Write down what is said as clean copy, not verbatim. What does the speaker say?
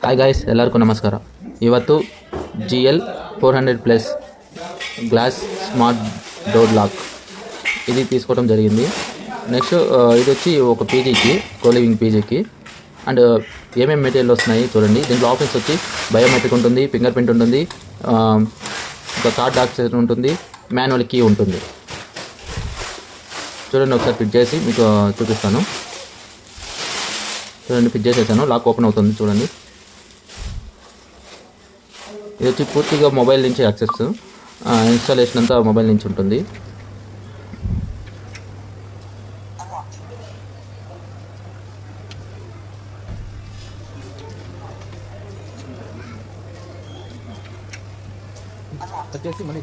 Hi guys, ಎಲ್ಲರಿಗೂ ನಮಸ್ಕಾರ. ಇವತ್ತು GL 400+ glass smart door lock ఇది తీసుకోవడం జరిగింది. నెక్స్ట్ ఇది వచ్చి ఒక పీజీకి, కోలివింగ్ పీజీకి. అండ్ ఏమేమి మెటీరియల్ వస్తున్నాయి చూడండి. దీంట్లో ఆప్షన్స్ వచ్చి బయోమెట్రిక్ ఉంటుంది, ఫింగర్ ప్రింట్ ఉంటుంది, ఒక కార్డ్ యాక్సెస్ ఉంటుంది, మాన్యువల్ కీ ఉంటుంది. చూడండి, ఒకసారి ఫిట్ చేసి మీకు చూపిస్తాను. చూడండి, ఫిట్ చేసేసాను. లాక్ ఓపెన్ అవుతుంది చూడండి. ఇది వచ్చి పూర్తిగా మొబైల్ నుంచి యాక్సెస్, ఇన్స్టాలేషన్ అంతా మొబైల్ నుంచి ఉంటుంది. వచ్చేసి మళ్ళీ